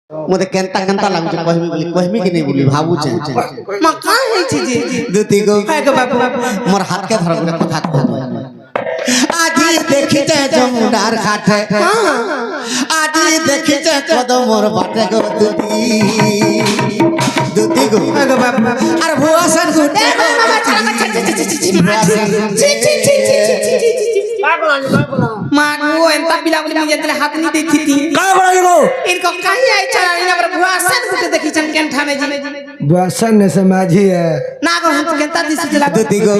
मते Kenta Kenta लागु कहमी कि नहीं बोली भाबू छे मां का है छी जी दुती गो है गो बाबू मोर हाथ के धर के कथा कह आजी देखिते जमुनार घाटे आजी देखिते कद मोर बाटे गो दुती गो है गो बाबू अरे भुआ सन गुटे मागो एंता बिला बोली मुझे तेरे हाथ नहीं देती थी का बड़ा गो इनको कहीं आई चला इन पर भुआ सन गुटे देखी चन केंठा में जी बसन ने समाजी है ना गो हम केंता दिस चला दुती गो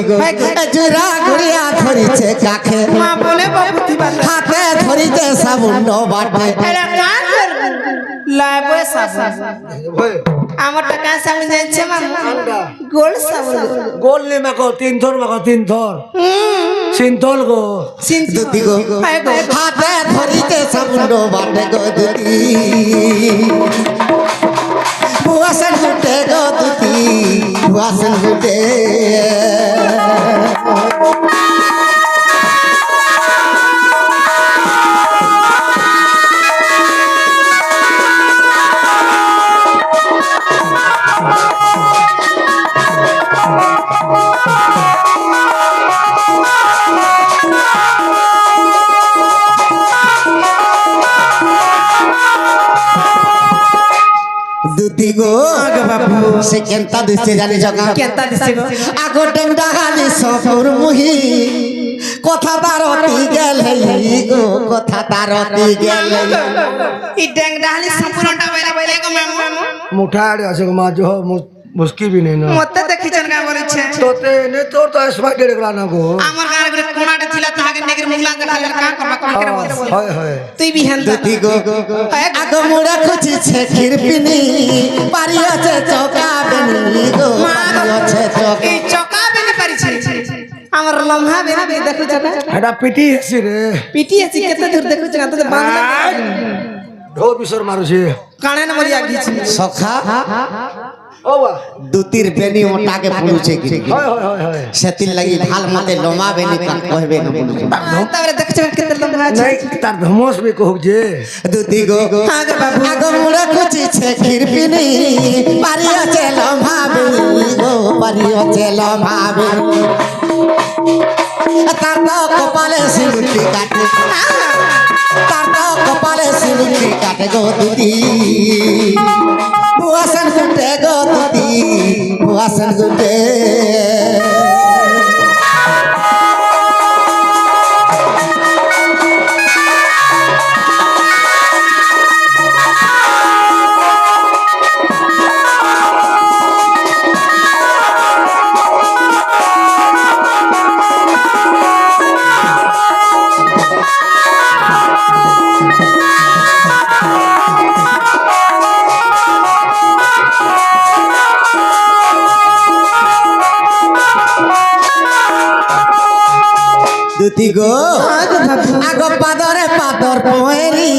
जुरा गुड़िया धरी छे काखे मां बोले बहुत बात हाथे धरी छे साबुन नो बाटे अरे का कर लाबो साबुन আমার টাকা সামনে যাচ্ছে মামা গোল সাবুন गोल ने मको तीन थोर सिंथोल गो दुती गो हाथे धरी छे साबुन नो बाटे गो दुती बुआसन गुटे गो दुती बुआसन गुटे दुती गो आगे बाबू से केंता दिसे जाने जगह केंता दिसे गो আগো টেংডা গালি সফর মুহি কথা তারতি গেলে গো কথা তারতি গেলে ই ড্যাং ডালি সম্পূর্ণটা বাইরে বাইরে গো মামু मुठा आसे गो मा जो मुस्की भी नहीं ना মতে দেখিছেন কা বলিছে तोते ने तोर तो स्पाइडर गला ना गो আমার গার করে কোনাটা ছিল তাহাকে নেগের মুগলা দেখা কা করবা কোন করে বলছ हाय हाय তুই বিহান দুতি গো আগো মোড়া খুঁজিছে খিরপিনি পারি আছে চকা বেনি গো পারি আছে চকা এই চকা বেনে পারিছে আমার লম্হা বেনে দেখুছ না हेडा पिटी हसी रे পিটি আছে কত দূর দেখুছ না তো বাংলা ढो बिसर मारू छे কানে না মরিয়া গিছি সখা ओ बा দুতির বেনি ওটাকে পুলুছে কি हाय हाय हाय সেতির লাগি ভাল মতে লমা বেনি কাট কইবে না পুলুছে তারপরে দেখছ কত লম্হা আছে नहीं तार धमोस भी कहू जे দুতি গো আগে বাবু আগো মোড়া খুঁজিছে খিরপিনি পারি আছে লমা বেনি গো পারি আছে লমা বেনি তার তো কপালে সিলুটি কাটে তার তো কপালে সিলুটি কাটে গো দুতি বুয়াসন গুটে গো দুতি বুয়াসন গুটে দুতি গো আগো পাদরে পাদর পয়েরি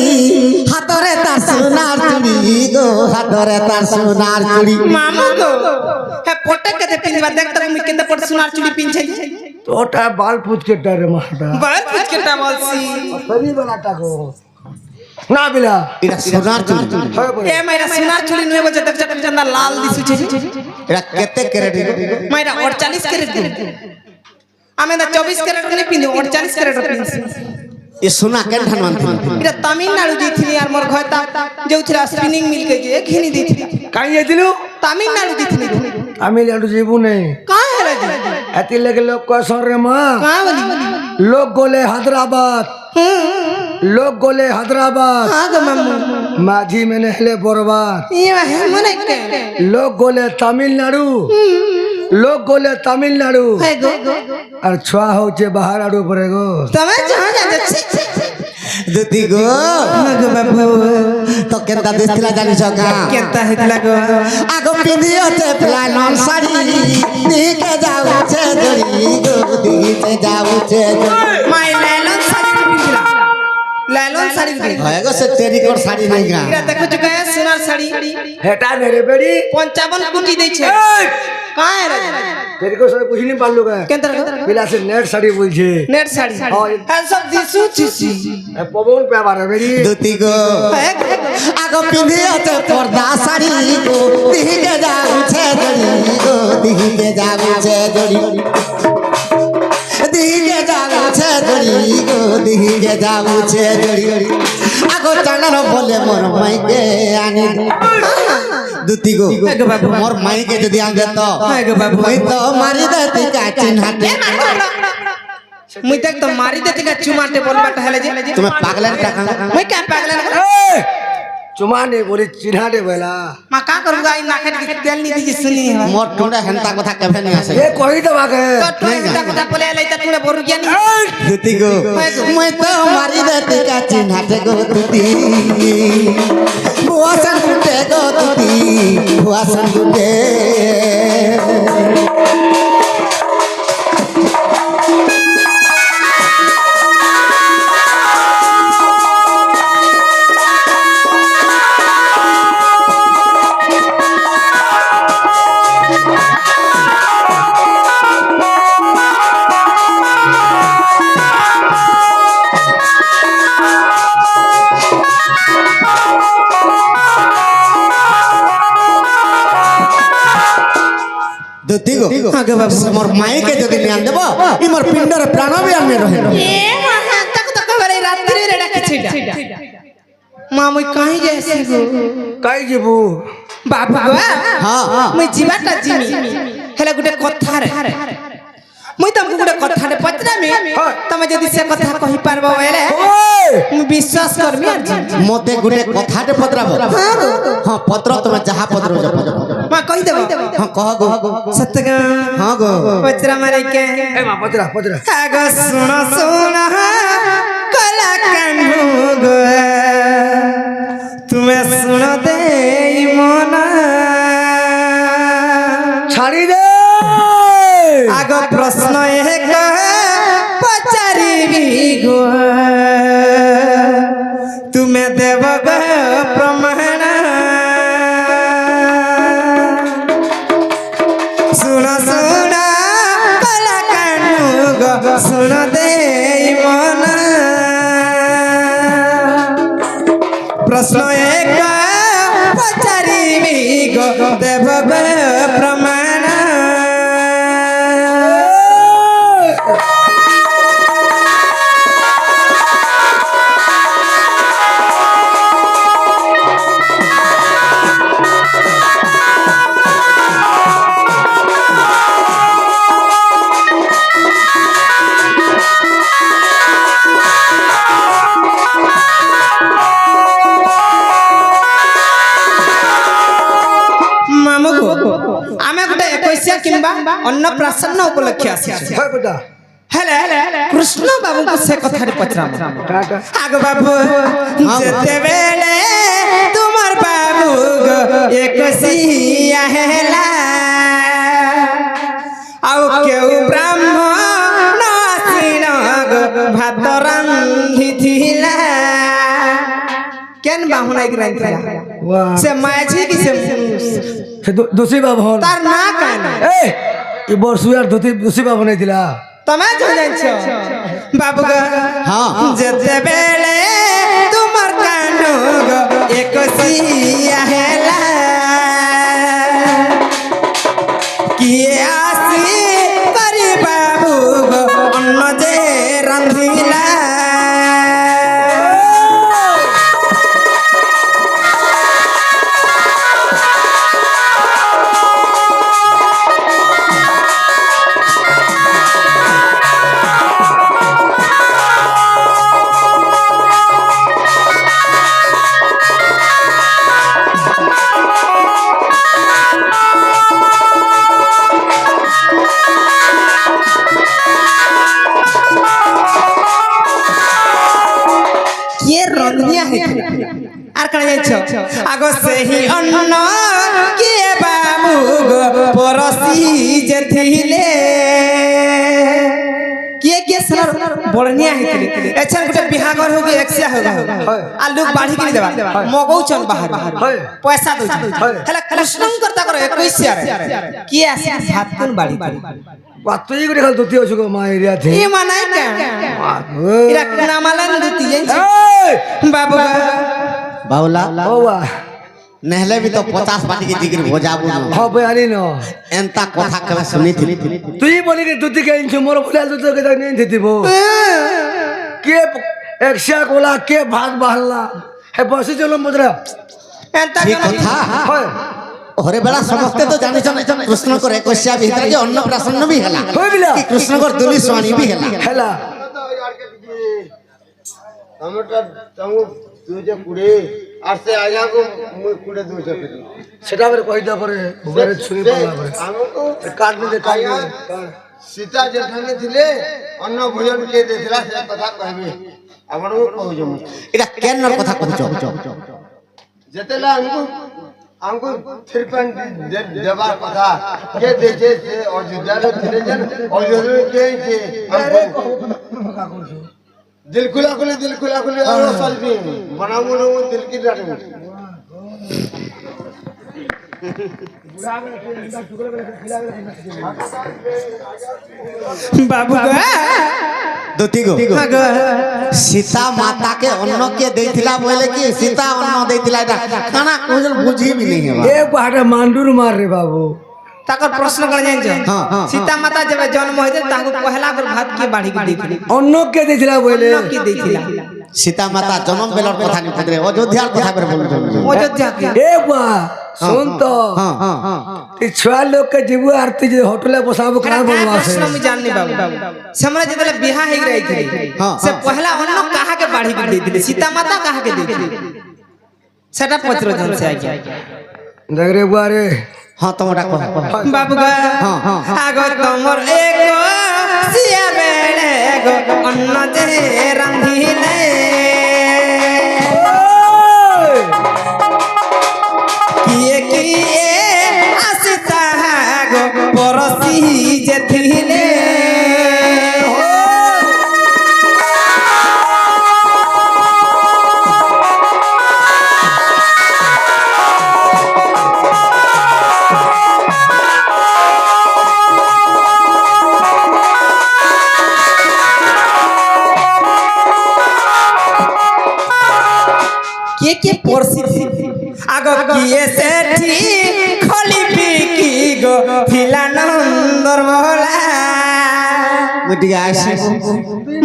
হাতরে তার সোনার চুড়ি গো হাতরে তার সোনার চুড়ি মামু গো হে পটে কতে পিনবা দেখতে মুই কেতে পট সোনার চুড়ি পিনছে तोटा बाल पूछ के डर माटा বাল পুচকেটা বলছি सभी बनाता को ना बिला এটা সোনার চুড়ি हाय बोले এ মাইরা সোনার চুড়ি নয় বজে দেখছ চন্দা লাল দিছুছে এটা কেতে ক্যারেট মাইরা 48 ক্যারেট দিন আমি না 24 ক্যারেট নি পিনু 48 ক্যারেট পিনছি এ সোনা কেন ধানমান এটা তামিলনাড়ু দিছিলি আর মোর ঘরটা যেউছিলা স্পিনিং মিল কে যে ঘিনি দিছিলি काई ये दिलु তামিলনাড়ু দিছিলি आमी लाडू जीबू नहीं का हेला जी एति लगे लोग को सर रे मां का बोली लोग गोले हैदराबाद लोग गोले हैदराबाद हां गो मामू माझी में नहले बर्बाद ये है मने के लोग गोले तमिलनाडु लोग गोले तमिलनाडु है गो और छुआ होचे बाहर आडू परे गो तमे जहां जाछी দুতি গো गो बाबू তো কেনতা দিছিলা জানি জগা কেনতা হেতলা গো আগো পিন্দিওতে প্লানন শাড়ি দিকে যাউছে জড়ি গো দিকে যাউছে মাই লাইলন শাড়ি পিনছিলা লাইলন শাড়ি পিন হয় গো সে টেরিকট শাড়ি নাই গা এটা দেখো জুকা সোনার শাড়ি हेटा मेरे बेड़ी 55 কোটি দেইছে কায় রে तेरे सारे कुछ नहीं पाल लोग কেন তোর बिला से नेट साड़ी बोल छे নেট শাড়ি আর সব দিছু চিছি पवन पे बारे मेरी দুতি গো আগো পিন্ধি আছে পর্দা শাড়ি গো দিকে যাচ্ছে জড়ি গো দিকে যাচ্ছে জড়ি দিকে যাচ্ছে জড়ি গো দিকে যাচ্ছে জড়ি আগো চালার বলে মোর মাইকে আনি দুতি গো মোর মাইকে যদি আগে তো মই তো মারি দেতি কাচিন হাতে মুই দেখ তো মারি দেতে কা চুমাতে বলবাটা হেলে যে তুমি পাগলের টাকা মুই কে পাগলা चुमा ने बोले चिन्हा दे बेला মা কা করু গাই না খেতে তেল নি দিছি শুনি মোর টুন্ডা হেনতা কথা কেবে নি আসে ये कोई तो बाके তো তুই এটা কথা বলে এলাই তা তুই বড় জ্ঞানী দুতি গো মই তো মারি দেতি কাচিন হাতে গো দুতি ভুয়াসান দুটে গো দুতি ভুয়াসান দুটে দুতি গো আগে বাবু মোর মাইকে যদি নিয়ান দেব ই মোর পিন্ডরে প্রাণ বি আনে রহে এ মা তক তক বলে রাত্রি রে ডাকছিটা মা মুই কাহি যাইছি গো काई जीबू বাবা হ্যাঁ মুই জিবাটা জিমি হেলে গুটে কথা রে মুই তমকু গুটে কথা রে পত্রামি তুমি যদি সে কথা কহি পারবো বলে মুই বিশ্বাস করমি আর জিমি মতে গুটে কথাটে পত্রাবো হ্যাঁ পত্র তুমি যাহা পত্র জপ মা কই দেব হ্যাঁ কহ গো সত্যগ হ্যাঁ গো পত্রা মারে কে ए मां पतरा पतरा আগো শুনো শুনো কলা কানু গো তুমি শুনো দেই মনা छाड़ी दे আগ প্রশ্ন এক পচারিবি গো তুমি দেব গো প্রমাণ শুন শুন কলা কানু গো শুন দেই মন প্রশ্ন এক পচারিবি গো দেব গো প্রমাণ মামু গো আমি গোটে 21 কিংবা অন্নপ্রাশন উপলক্ষে আসিছি हाय बेटा হেলে কৃষ্ণ বাবুকে সে কথাটি পচরাম टाटा আগ বাবু যেতে বেলে তোমার বাবু গো একসিয়া হেলা আও কেউ ব্রাহ্মণ আসিল গো ভাত রান্ধিলা কেন বাহুনাই রান্ধিলা वाह সে মাঝি কি সে दूसरी बाबू তার না কেন ए ये बरसु यार दूसरी बाबू नहीं दिला তুমি জানছ বাবু গো হ্যাঁ যেতে বেলে তোমার কানু গো একসিয়া হেলা কি আসি করি বাবু গো অন্ন যে রান্ধিলা কে রন্ধনিয়া হে আর কানে যাইছ আগো সেহি অন্ন কে বাবু গো পরসি যে থিলে କିଏ ସେନର ବଢନିଆ ହେଇଥିଲେ ଏଛନ ଗୋଟେ ବିହାଘର ହୋଗି ଏକ୍ସିଆ ହୋଗା आ लोग बाढ़ी के देबा मगौचन बाहर पैसा दउछ हला कृष्णंकर ताकर 21 रे किए आसी भातन बाढ़ी बातई करे खाल दुती अछो मा एरिया थे ये मानाय का इरा कुना मालन दुती जाई बाबू बाबूला बाबा नहले भी तो 50 पानी की जिगर हो जाबू न हां बयानी न एंता कथा कबे सुनी थी तुई बोली के दुती के इंच मोर बोला दुती के नहीं थीबो के एकशा कोला के भाग बहला हे बसी चलो मुद्रा एंता ठीक कथा होय ओरे बेला समझते तो जानि कृष्ण को 21 भीतर जे अन्नप्राशन भी हला होय बिला कि कृष्ण को दुली स्वानी भी हला हेला हमटा तंगु तुजे कुड़े आसे आया को कुड़े दूजे सेटा पर कहि द पर भुगारे छुरी पड़ला पर हमको काट दे काट सीता जेठानी थिले अन्न भोजन के देथला से कथा कहबे आपण को कहू जम एटा केनर कथा कहचो जेतेला हमको थिरपन देवा कथा के देजे से अयोध्या रे थिले जन अयोध्या के छे हमको दिल खुला खुले और सल्फी बनाऊ नो दिल की डाटे बाबू दुती गो सीता माता के अन्न के देथिला बोले कि सीता अन्न देथिला एटा खाना कोजल बुझी भी नहीं है ए बाटा मांडूर मार रे बाबू ताकर प्रश्न कर जाइन छ हां सीता माता जब जन्म होइते ताको पहला कर भात के बाढ़ी के देथिली अन्न के देथिला बोले की देथिला सीता माता जन्म बेलर कथा नहीं पकड़े अयोध्या कथा पर बोल अयोध्या के ए बा सुन तो ती छुआ लोग के जीवु आरती जे होटले बसाबो का बनवा से प्रश्न में जाननी बाबू हमरा जतले बियाह हे रही थी से पहला अन्न कहा के बाढ़ी के देथिली सीता माता कहा के देथिली सेटा पचरो जन से आ गया देख रे बुआ रे हां तोरा कह बाबू आगो तमर एको सिया बेले गो अन्न जे रांधिले किए आसिता गो परसी जे थिले के परसी आगो किए सेठी खली पिकी गो थिला नंदर मोला मुटिया आसी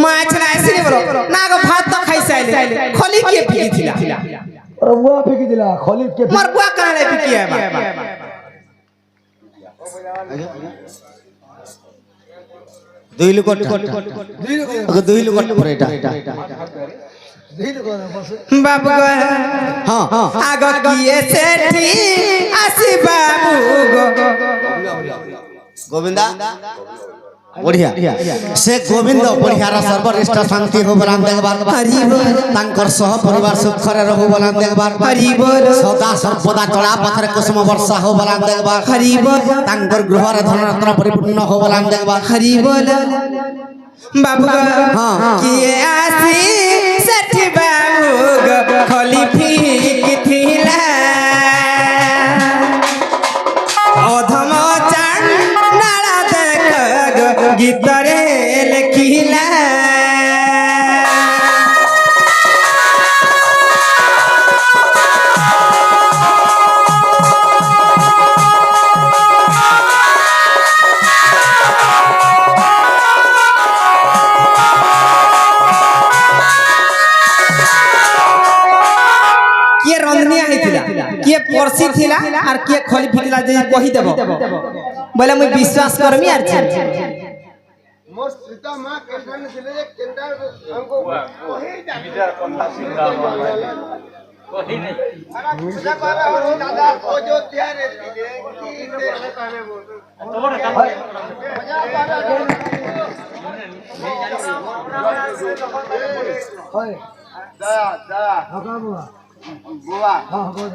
माछ ना आसी बोलो ना गो भात तो खाई साइले खली के पिकी थिला और बुआ फेंकी दिला खलीफ के मर बुआ कहां ले पिकी है बा दुई लुकट दुई लुकट पर एटा बाबू हां आगो किए सेठी आसी बाबू गो गोविंदा बढ़िया से गोविंद बढ़िया सर्वश्रेष्ठ शांति हो बलान देखबार तांकर सह परिवार सुख रे रहू बलान देखबार सदा सर्वदा चला पथर कुसुम वर्षा हो बलान देखबार तांकर गृह रे धन रत्न परिपूर्ण हो बलान देखबार बाबू किए आसी सेठी बाबू गो खली फीकी थिला अधम चांद नाला देख गो गीतरे लिखिला किए परसी थिला और किए खली फिटिला जे कहि देबो बोले मैं विश्वास करमी आर छी मोर सीता मां केंद्र ने दिले केंद्र हमको कोही नहीं पूजा पारा हो दादा अयोध्या रे दिले की दे कहबे बोल मजा पारा होय दा हका बुआ बुआ हां बोल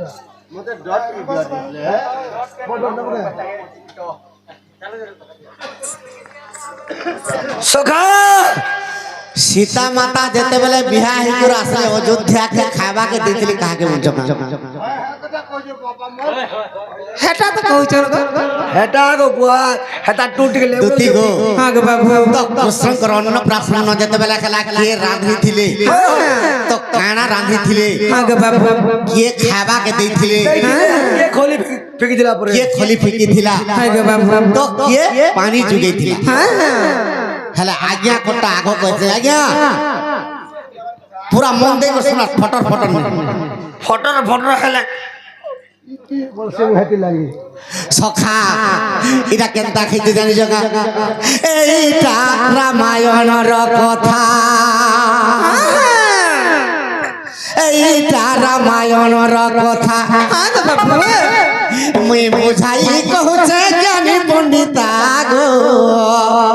मुझे डॉट की दिया दिले है बोल बोल সখা সীতা মাতা যেতেবেলে বিহা হিকুর আসলে অযোধ্যা কে খাইবাকে দিছিলি কাহাকে বুঝছ না হেটা তো কইছ হেটা গো বুয়া হেটা টুট গেলে দুতি গো হ্যাঁ গো বাবু তো কৃষ্ণଙ୍କର ଅନ୍ନପ୍ରାଶନ ଯେତେବେଳେ ହେଲା କିଏ ରାନ୍ଧିଥିଲେ ତ କାଣା ରାନ୍ଧିଥିଲେ হ্যাঁ গো বাবু କିଏ ଖାଇବାକେ ଦେଇଥିଲେ কে খোলি ফিকি দিলা পরে କିଏ ଖଲି ଫିକିଥିଲା হ্যাঁ গো বাবু ତ କିଏ ପାଣି ଯୋଗେଇଥିଲା হ্যাঁ ହେଲେ ଆଜ୍ଞା କୋଟା ଆଗ କହିছে ଆଜ୍ଞା ପୁରା ମନ ଦେଇକି ଶୁଣ ଫଟର ଫଟର ফটর ফটর খেলে বলছে হাতি লাগি সখা এটা কেনতা খেতে জানিছ না এইটা রামায়ণর কথা এইটা রামায়ণর কথা হ্যাঁ গো বাবু মুই বুঝাই কহুছে জ্ঞানী পণ্ডিতা গো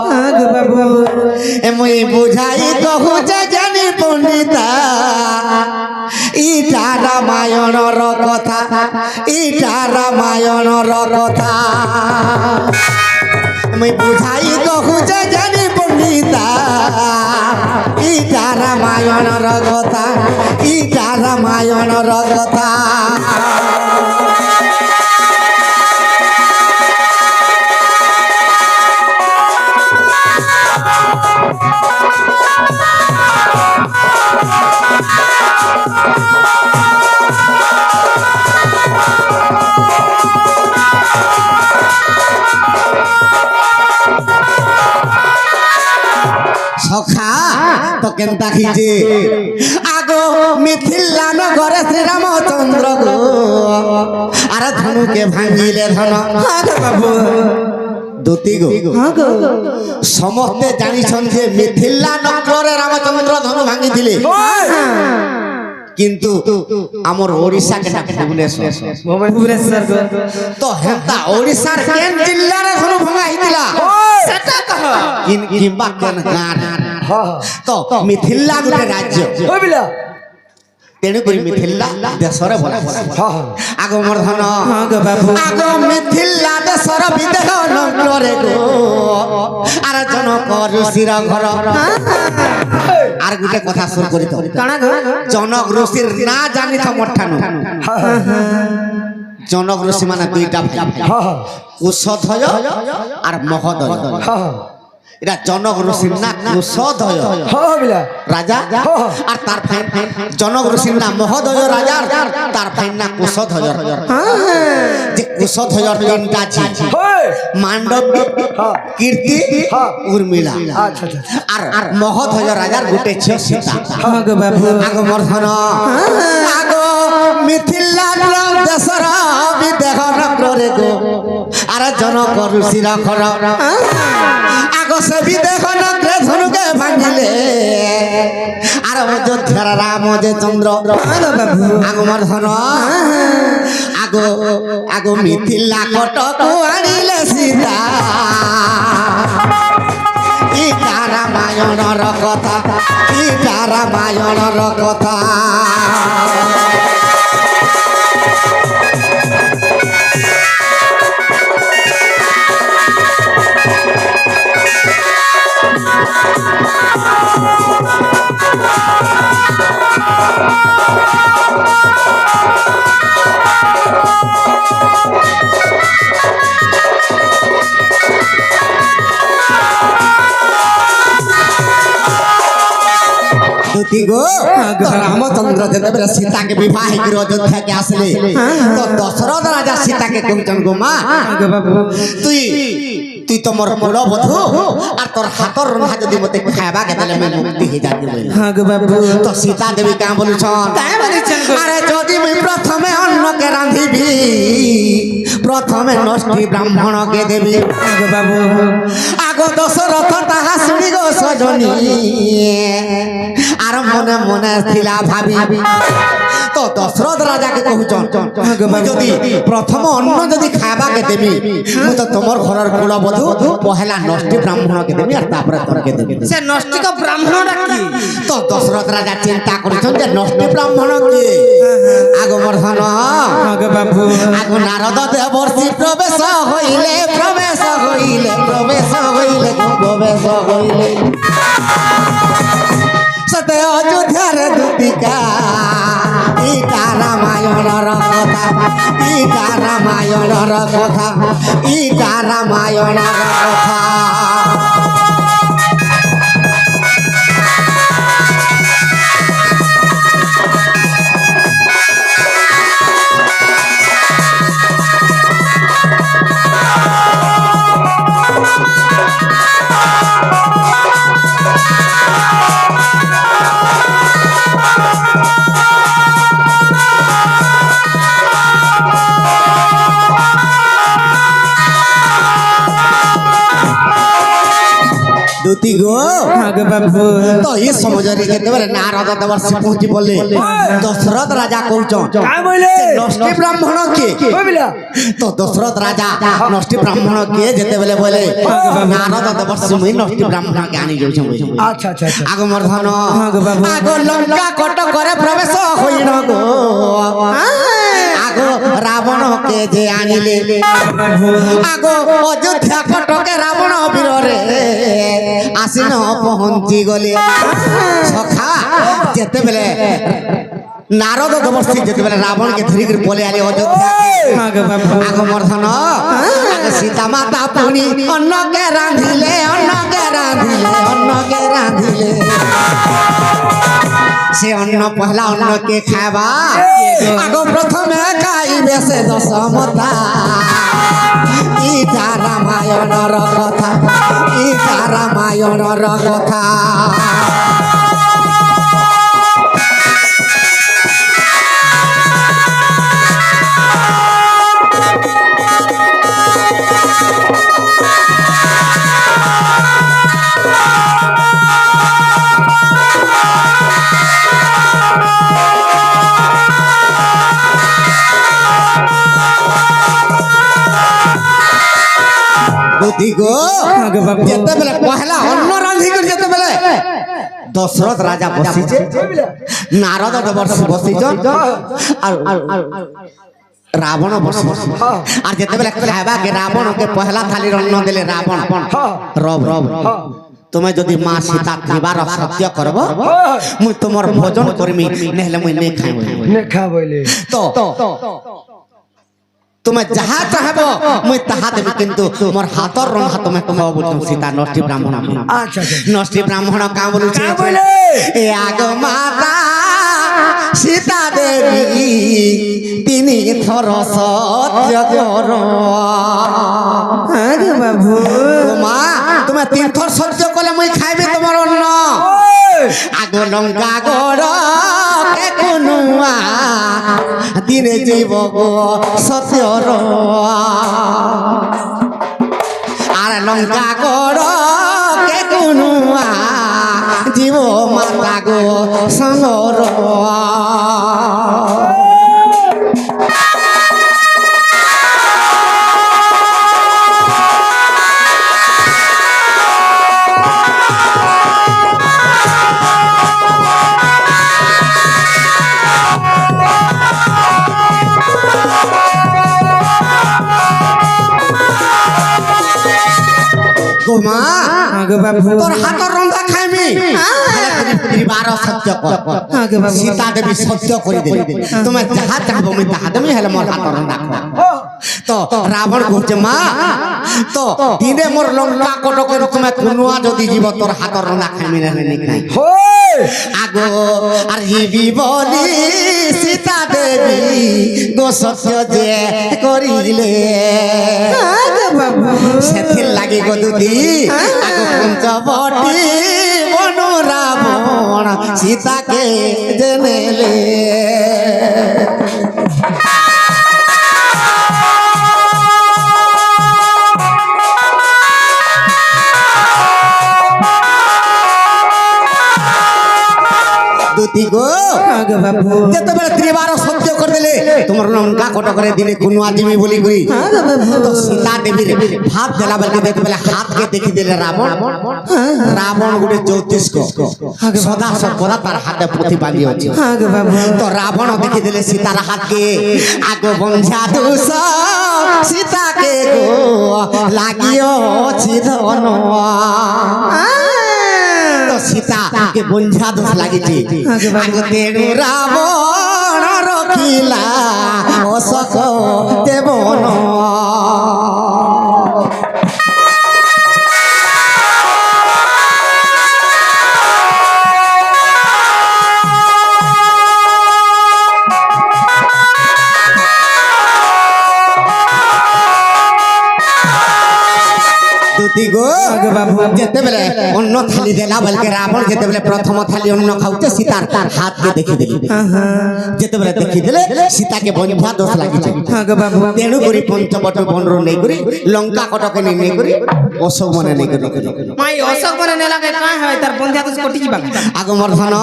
হ্যাঁ গো বাবু মুই বুঝাই কহুছে জ্ঞানী পণ্ডিতা ইটা রামায়ণর কথা ইটা রামায়ণর কথা মুই বুঝাই কহুছে জ্ঞানী পণ্ডিতা ইটা রামায়ণর কথা ইটা রামায়ণর কথা সখা তো কেনতা খিজে আগো মিথিলা নগরে শ্রীরামচন্দ্র গো আর ধনুকে ভাঙিলে ধন হ্যাঁ গো বাবু দুতি গো হ্যাঁ গো সমস্তে জানিছন যে মিথিলা নগরে রামচন্দ্র ধনু ভাঙিଥିଲେ কিন্তু আমার ওড়িশা কে ডাকে ভুবনেশ্বর ভুবনেশ্বর গো তো হেতা ওড়িশার কেন জিল্লারে ধনু ভাঙা হইতিলা সেটা কহ কিংবা কেন গাঁ তো মিথিলা গোটে রাজ্য ওই বিলা তেণু করে মিথিলা দেশরে বলা আগ মোর ধন হ্যাঁ গো বাবু আগ মিথিলা দেশর বিদেহ নগরে গো আর জনক ঋষির ঘর আর গোটে কথা শুন করি তো কাଣା গো জনক ঋষির না জানি তো মঠানু জনক ঋষি মানে দুইটা ভাই কুশধ্বজ আর মহোদয় এটা জনক ঋষির না কুশধ্বজ বিলা রাজা আর তার ফাইন জনক ঋষির না মহোদয় রাজা তার ফাইন না কুশধ্বজ যে কুশধ্বজ তিনটা ছিল মান্ডব্য কীর্তি উর্মিলা আচ্ছা আচ্ছা আর মহোদয় রাজার গোটে ছিল সীতা হ্যাঁ গো বাবু আগমর্ধন আগ মিথিলা দেশর বিদেহ নগরে গো আর জনক ঋষির ঘর আগ সে বিদেহ নগরে ধনুকে ভাঙিলে আর অযোধ্যার রাম যে চন্দ্র আগমর্ধন আগ মিথিলা কটক আনিলে সীতা ইটা রামায়ণর কথা ইটা রামায়ণর কথা দুতি গো রামচন্দ্র যেতেবেলে সীতাকে বিবাহ করে অযোধ্যাকে আসলে তো দশরথ রাজা সীতাকে কইছেন গো মা গো বাবু তুই তুই তো মোর কুল বধূ আর তোর হাতর রন্ধা যদি মতে খাইবাকে দেলে আমি মুক্তি হয়ে যাবি বলে হ্যাঁ গো বাবু তো সীতা দেবী কাঁ বলুছন কাঁ বলুছন গো? আরে যদি মুই প্রথমে অন্নকে রাঁধিবি প্রথমে নষ্টি ব্রাহ্মণকে দেবি হ্যাঁ গো বাবু আগ দশরথ তাহা শুনি গো সজনী আর মনে মনে ছিলা ভাবি তো দশরথ রাজাকে কহুছন মুই যদি প্রথম অন্ন যদি খাইবাকে দেবি মুই তো তোমার ঘরের কুলবধূ পহেলা নষ্টি ব্রাহ্মণকে দেবি আর তারপরে তোরকে দেবি সে নষ্টিক ব্রাহ্মণটা কি তো দশরথ রাজা চিন্তা করছেন যে নষ্টি ব্রাহ্মণ কি আগমর্ধন আগে বাবু আগু নারদ দেবর্ষি প্রবেশ হইলে প্রবেশ হইলে প্রবেশ হইলে প্রবেশ হইলে সতে অযোধ্যার দূতিকা ইটা রামায়ণর কথা ইটা রামায়ণর কথা ইটা রামায়ণর কথা দূতি গো আগে বাবু তো এই সমাজরে যেতেবেলে নারদ দেবর্ষি পৌঁছি বললে দশরথ রাজা কৌছন কাই বলে নষ্টি ব্রাহ্মণ কে কইবিলা তো দশরথ রাজা নষ্টি ব্রাহ্মণ কে যেতেবেলে বলে নারদ দেবর্ষি মুই নষ্টি ব্রাহ্মণকে আনি যাউছন আচ্ছা আচ্ছা আচ্ছা আগমর্ধন আগ লঙ্কা কটকরে প্রবেশ হইন গো আগ রাবণকে যে আনিলে আগ অযোধ্যা কটকে রাবণ বীরে আসিন পহঞ্চি গলে সখা যেতেবেলে নারদ দেবর্ষি যেতেবেলে রাবণকে ধরিকি বলে আলি অযোধ্যা আগে বাবু আগমর্ধন আগে সীতা মাতা পুনি অন্নকে রাঁধিলে অন্নকে রাঁধিলে অন্নকে রাঁধিলে সে অন্ন পহলা অন্নকে খাইবা আগ প্রথমে খাইবে সে দশমতা ইটা রামায়ণর কথা ইটা রামায়ণর কথা দূতি গো আগে বাবু যেতেবেলে পহলা অন্ন রাঁধি করে যেতেবেলে দশরথ রাজা বসিছে নারদ দেবর্ষি বসিছন আর রাবণ বসিছে আর যেতেবেলে খাইবাকে রাবণকে পহলা থালির অন্ন দেলে রাবণ রব রব তুমি যদি মা সীতা ত্রিবার সত্য করব মুই তোমার ভোজন করমি নেহলে মুই নে খাইব নে খা বলে তো তুমি যাহা চাহব মুই তাহা দেবি কিন্তু মোর হাতর রন্ধা তুমি খাও বলছো সীতা নষ্টি ব্রাহ্মণ আচ্ছা আচ্ছা নষ্টি ব্রাহ্মণ কা বলছে কা বলে এ আগ মাতা সীতা দেবী তিনি থর সত্য কর আগে বাবু মা তুমি তিন থর সহ্য করলে মুই খাইবে তোমার অন্ন আগ লঙ্কা গড় কে কোনুয়া দিনে জীব গো সত্যর আর লঙ্কা গড় কে কোনুয়া জীব মাতা গো সঙ্গর মা আগে বাবু তোর হাতর রন্ধা খাইমি ত্রিবার সত্য কর আগে বাবু সীতা দেবী সত্য করে দেবে তুমি যাহা চাহব মুই তাহা দেবি হেলে মোর হাতর রন্ধা খা তো রাবণ কହୁছে মা তো দিনে মোর লঙ্কা কটকের তুমি কোনুয়া যদি জীব তোর হাতর রন্ধা খাইমি না নি খাই আগো আর জিবি বলি সীতা দেবী গো সত্য যে করিলে সেথির লাগি গো দুদি আগো পঞ্চবটি বনু রাবণ সীতাকে জেনেলে দুতি গো আগে বাবু যেতেবেলে ত্রিবার তোমার লঙ্কা কটকরে দিনে কোনো আজিমি বলি করি তো সীতা দেবীর ভাত দেলা বেলা দেখতে পেলে হাতকে দেখি দিলে রাবণ রাবণ গুটে 34 সদা সর্বদা তার হাতে পুঁথি বাঁধি আছে তো রাবণ দেখি দিলে সীতার হাতকে আগো বঞ্ঝা দুষ সীতাকে গো লাগিও ধন তো সীতাকে বঞ্ঝা দোষ লাগিছে আগো তেণু রাবণ রখিলা অশোক দেবন যেতেবেলে অন্য থালি দেলা বলকে রাবণ যেতেবেলে প্রথম থালি অন্য খাউছে সীতার তার হাতকে দেখি দিলি যেতেবেলে দেখি দিলে সীতাকে বঞ্ঝা দোষ লাগিছে তেণু করি পঞ্চবট বনর নেই করি লঙ্কা কটকে নেই করি অশোক মনে নেই করি মাই অশোক বনে নেলাকে কাই হয় তার বন্ধা তো কোটি যাবা আগমর্ধন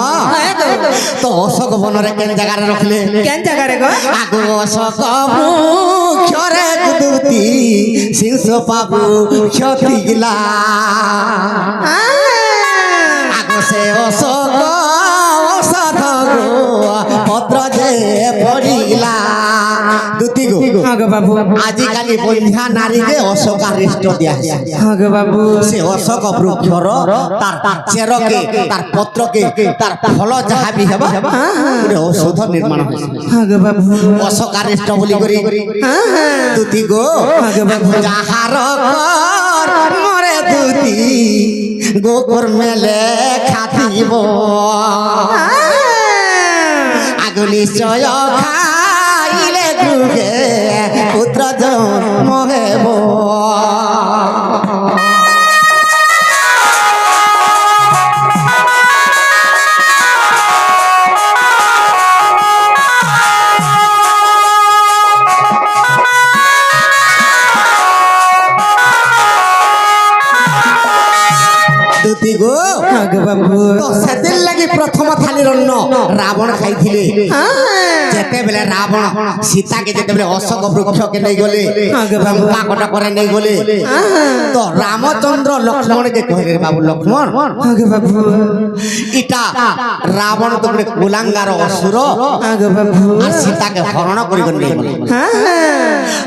তো অশোক বনরে কেন জায়গায় রাখলে কেন জায়গা রে গো আগো অশোক মুখরে দুতি সিংহ পাবু ক্ষতি গিলা আগো সে অশোক ঔষধ গো পত্র যে পড়িলা দুতি গো আগো বাবু আজিকালি বন্ধ্যা নারীকে অশোকারিষ্ট দিয়া আগো বাবু সে অশোক বৃক্ষর তার চেরকে তার পত্রকে তার ফল যাহা বি হেবা গোটে ঔষধ নির্মাণ হইছে আগো বাবু অশোকারিষ্ট বলি করি দুতি গো যাহার কর মরে দুতি গোকুর মেলে খাতিব আগু নিশ্চয় খাইলে যুগে পুত্র জন্ম হেব দুতি গো আগো বাবু তো সেদিন লাগি প্রথম থালির অন্ন রাবণ খাইছিলে যেতেবেলে রাবণ সীতাকে যেতেবেলে অশোক বৃক্ষকে নেই গলে লঙ্কা কটকরে নেই গলে তো রামচন্দ্র লক্ষ্মণকে কহিলে বাবু লক্ষ্মণ আগো বাবু ইটা রাবণ তো গোটে কুলাঙ্গার অসুর আগো বাবু আর সীতাকে হরণ করি নেই গলে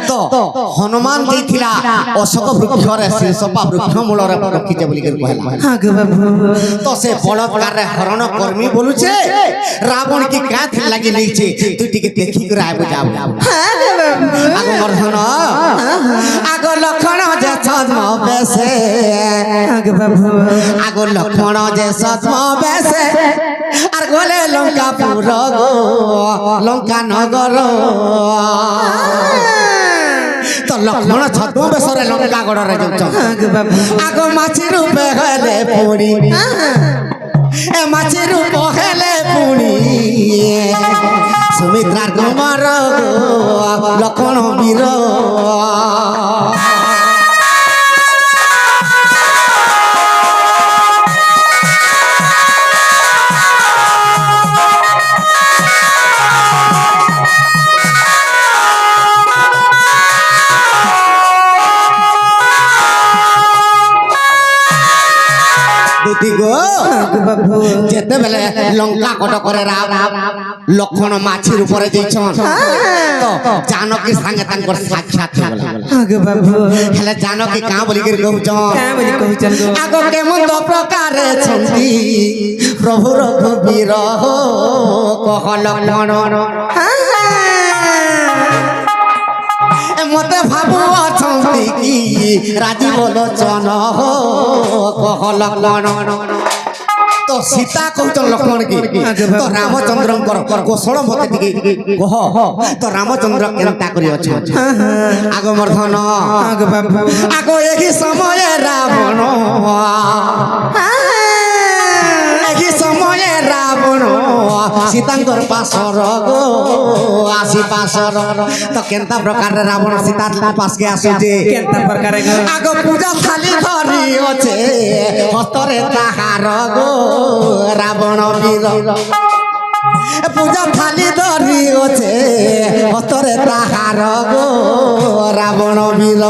তো হনুমান ଦେଇଥିଲା অশোক বৃক্ষরে শীর্ষপা বৃক্ষ মূଳରେ ରଖିଛେ ବୋଲିକରି କହିଲା আগো ବାବୁ তো সে বলৎকারে হরণ কর্মী বলুছে রাবণ কি কাথ লাগি নেইছে তুই টিকে দেখি করে আইব যাও আগো মর্ধন আগো লক্ষণ যে ছদ্ম বেশে আগো বাবু আগো লক্ষণ যে ছদ্ম বেশে আর গলে লঙ্কা পুর গো লঙ্কা নগর তো লক্ষ্মণ ছদ্ম বেশরে লঙ্কা গড়রে যাଉଛନ୍ আগো বাবু আগ মাছি রূপে হেলে পুଣି এ মাছি রূপ হেলে পুଣି সুমিত্রার কুমার লক্ষণ বীর দুতি গো আগো বাবু যেতেবেলে লঙ্কা কটকরে লক্ষণ মাছির উপরে যাইছন তো জানকী সাঙ্গে তাঙ্কর সাক্ষাৎ ହେଇଗଲା আগো বাবু ହେଲେ ଜାନକୀ କାଁ ବୋଲିକିରି କହୁଛନ୍ କାଁ ବୋଲି କହୁଛନ୍ ଗো ଆଗ କେମନ୍ତ ପ୍ରକାରେ ଛନ୍ତି ପ୍ରଭୁ ରଘୁବୀର କହ ଲକ୍ଷ୍ମଣ মতে ভাবু অছন্তি কি রাজীব লোচন কহ লক্ষ্মণ তো সীতা কହୁଛন লক্ষ্মণ কি তো রামচন্দ্রঙ্কর কৌশল মতে টিকে কহ তো রামচন্দ্র কেনতা করি অছ আগ মর্ধন আগো বাবু আগ এই সময়ে রাবণ এই সময়ে রাবণ সীতাঙ্কর পাশর গো আসি পাশর তো কেনতা প্রকারে রাবণ সীতা পাশকে আসুছে কেনতা প্রকারে গো আগ পূজা থালি ধরি অছে হস্তরে তাহার গো রাবণ বীর পূজা থালি ধরি অছে অতরে তাহার গো রাবণ বীর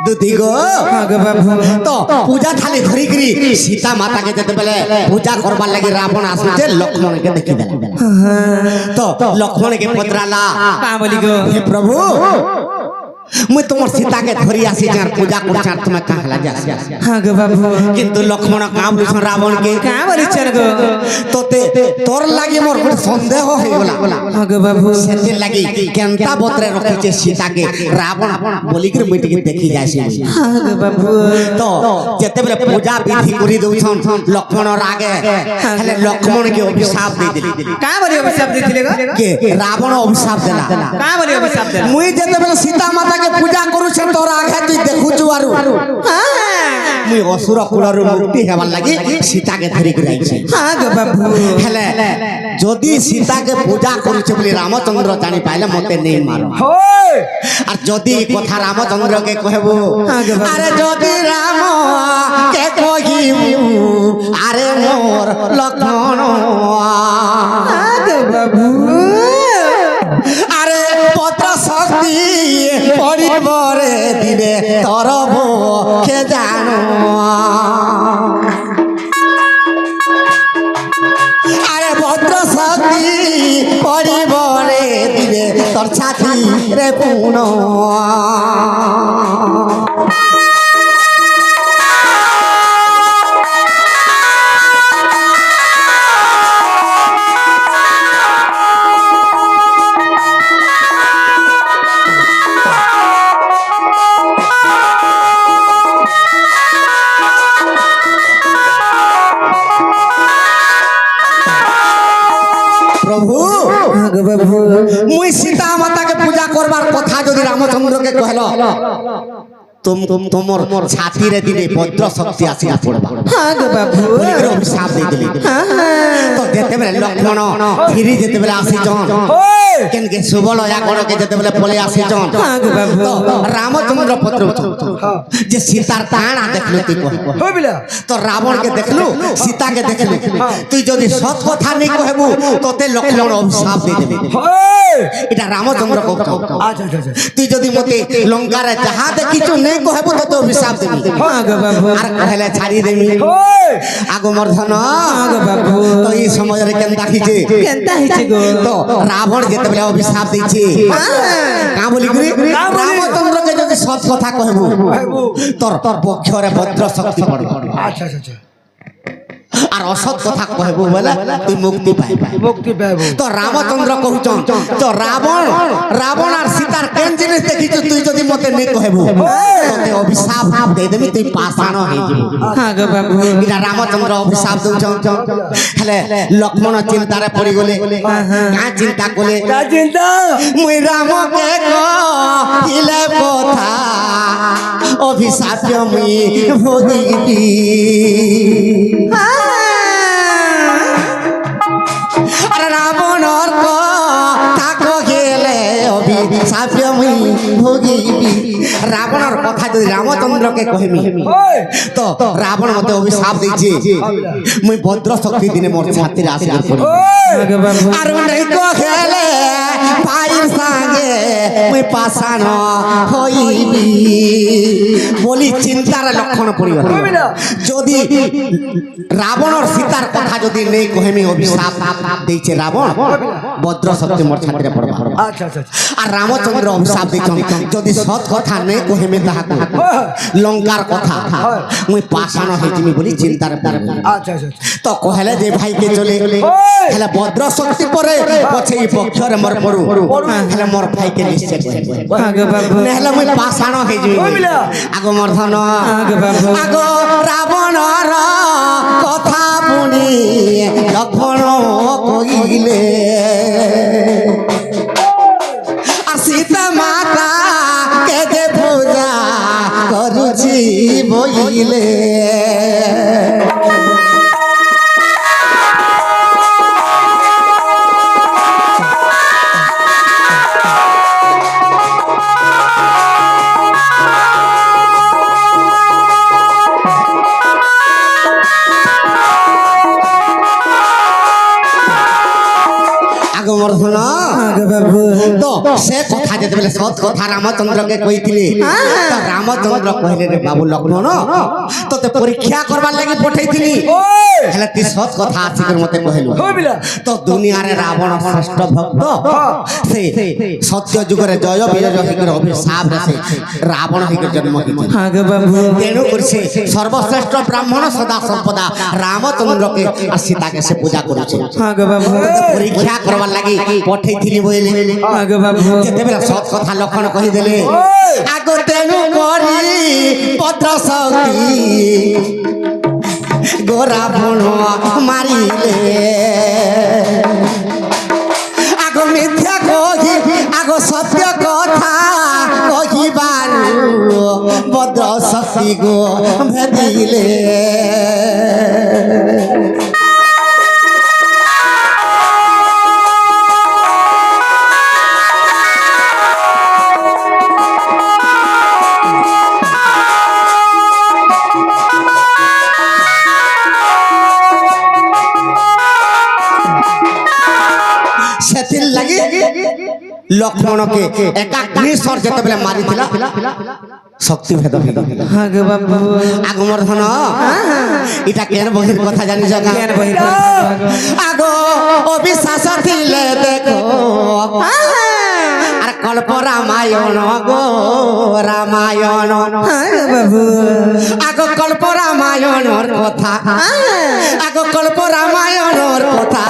দুধি গো তো পূজা থালি ধরি করি সীতা মাতাকে যেতে বেলে পূজা করবার লাগি রাবণ আসুছে লক্ষ্মণকে দেখি দেন তো লক্ষ্মণকে পত্রালা কা বলি গো হে প্রভু মুই তোমার সীতাকে ধরি আসি যার পূজা করছি আর তুমি কাহলা যাস হ্যাঁ গো বাবু কিন্তু লক্ষ্মণ কাম বলিছ রাবণকে কা বলিছেন গো তোতে তোর লাগি মোর কোনো সন্দেহ হয়ে গলা হ্যাঁ গো বাবু সেদিন লাগি কেনতা বত্রে রখিছে সীতাকে রাবণ বলি করে মুই টিকে দেখি যাইছি হ্যাঁ গো বাবু তো যেতেবেলে পূজা বিধি করি দউছন লক্ষ্মণর আগে হেলে লক্ষ্মণকে অভিশাপ দেই দিলি কা বলি অভিশাপ দিছিলে গো কে রাবণ অভিশাপ দেলা কা বলি অভিশাপ দিলা মুই যেতেবেলে সীতা মাতাকে পূজা করুছে তোর আগে তুই দেখুছু আরু মুই অসুর কুলরু মুক্তি হেবার লাগি সীতাকে ধরি করে আইছি হ্যাঁ গো বাবু হেলে যদি সীতাকে পূজা করুছে বলি রামচন্দ্র জানি পাইলে মতে নেই মার হয় আর যদি এই কথা রামচন্দ্রকে কহব আরে যদি রাম কে কহিবু আরে মোর লক্ষণ হ্যাঁ গো বাবু আরে পত্র শক্তি পরিবরে দিবে তরব কে জানো আরে ভদ্র শক্তি পরিবরে দিবে তোর ছাতি রে পুন প্রভু হ্যাঁ গো বাবু মুই সীতা মাতাকে পূজা করবার কথা যদি রামচন্দ্রকে কহল তোমার ছাতিরে দিলে বজ্র শক্তি আসিয়া পড়বা হ্যাঁ গো বাবু বলি করে অভিশাপ দেই দিলি তো যেতেবেলে লক্ষ্মণ ফিরি যেতেবেলে আসিছন হয় কেনকে সুবল এক গণকে যেতেবেলে পলে আসিছন হ্যাঁ গো বাবু তো রামচন্দ্র পত্র যে সীতার তাড়া দেখলো তুই কহ হয় বিলা তো রাবণকে দেখলু সীতাকে দেখলু তুই যদি সৎ কথা নেই কহবু তোতে লক্ষ্মণ অভিশাপ দিয়ে দেবে হয় এটা রামচন্দ্র কৌত আচ্ছা আচ্ছা আচ্ছা তুই যদি মতে লঙ্কারে যাহা দেখিছু নেই কহবু তোতে অভিশাপ দেবি হ্যাঁ গো বাবু আর কহলে ছাড়ি দেবি হয় আগো মর্ধন গো বাবু তো এই সময়ের কেন দেখিছে কেনতা হইছে গো তো রাবণ যেতেবেলে অভিশাপ দিছে কা বলি করি রামচন্দ্রকে যদি সৎ কথা কহবু তোর পক্ষরে ভদ্র শক্তি পড়বে আচ্ছা আচ্ছা আচ্ছা আর অসৎ কথা কহবু বলে তুই মুক্তি পাইবা মুক্তি পাইব তো রামচন্দ্র কহুছন তো রাবণ আর সীতার কেন জিনিস দেখিছু তুই যদি মতে নেই কহবু তোতে অভিশাপ দেই দেবি তুই পাষাণ হয়ে যাবি হ্যাঁ গো বাবু এটা রামচন্দ্র অভিশাপ দউছন হেলে লক্ষ্মণ চিন্তারে পড়ি গলে কা চিন্তা কলে তা চিন্তা মুই রামকে কহিলে কথা অভিশাপ মুই ভোগিবি আর রাবণর কথা কহিলে অভিশাপ মুই ভোগিবি রাবণর কথা যদি রামচন্দ্রকে কহিমি হয় তো রাবণ মতে অভিশাপ দিয়েছে মুই ভদ্র শক্তি দিনে মোর ছাত্রীরা আসি করি হয় হ্যাঁ গো বাবু আর নাই কহেলে পাইর সাঙ্গে মুই পাষাণ হইবি বলি চিন্তার লক্ষণ পড়িগল যদি রাবণর সীতার কথা যদি নেই কহেমি অভিশাপ দিয়েছে রাবণ ভদ্র শক্তি মোর ছাত্রে পড়বা আচ্ছা আচ্ছা আচ্ছা আর রামচন্দ্র অভিশাপ দিয়েছেন যদি সৎ কথা নেই কহেমি তাহাকে লঙ্কার কথা মুই পাষাণ হইছিমি বলি চিন্তার আচ্ছা আচ্ছা আচ্ছা তো কহেলে যে ভাইকে চলে হেলে ভদ্র শক্তি পরে পছে এই পক্ষরে মোর পড়ু হেলে মোর ভাইকে নিশ্চয় কহিব হ্যাঁ গো বাবু নেহলে মুই পাষাণ হয়ে যাবি আগো মর্ধন আগো রাবণর কথা শুনি লক্ষ্মণ কইলে সীতা মাতা কে যে পূজা করুছি গোবর্ধন তো সে কথা যেତେବେଳେ সৎ কথা রামচন্দ্রকে কইଥିଲି তো রামচন্দ্র কহিলে রে বাবু লক্ষ্মণ তোতে পরীক্ষা করবার লাগি পঠাইଥିଲି হেলে তুই সৎ কথা আসিকর মতে কহিলু তো দুনিয়ারে রাবণ শ্রেষ্ঠ ভক্ত সে সত্য যুগরে জয় বিজয় হইকর অভিশাপ রে রাবণ হইকর জন্ম হইছে তেণু করছে সর্বশ্রেষ্ঠ ব্রাহ্মণ সদা সম্পদা রামচন্দ্রকে আর সীতাকে সে পূজা করছে পরীক্ষা করবার লাগি পঠাইଥିଲି বইলে যেতেবেলে সৎ কথা লক্ষণ কহিদেলে আগ তেণু করি পদ্র শক্তি গো রাবণ মারিলে আগ মিথ্যা কহি আগ সত্য কথা কহিবার পদ্র শক্তি গো ভেদিলে সেতির লাগি লক্ষ্মণকে একাগ্নিশ্বর যেতেবেলে মারিଥିଲା শক্তি ভেদ আগমর্ধন এটা কেন বহির কথা জানিছ আগ অবিশ্বাস থিলে দেখো আর কল্প রামায়ণ গো রামায়ণ আগ কল্প রামায়ণর কথা আগ কল্প রামায়ণর কথা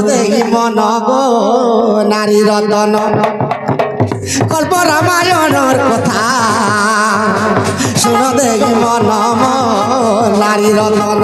দেই মন গো নারী রতন কল্প রামায়ণর কথা শুন দেই মন নারী রতন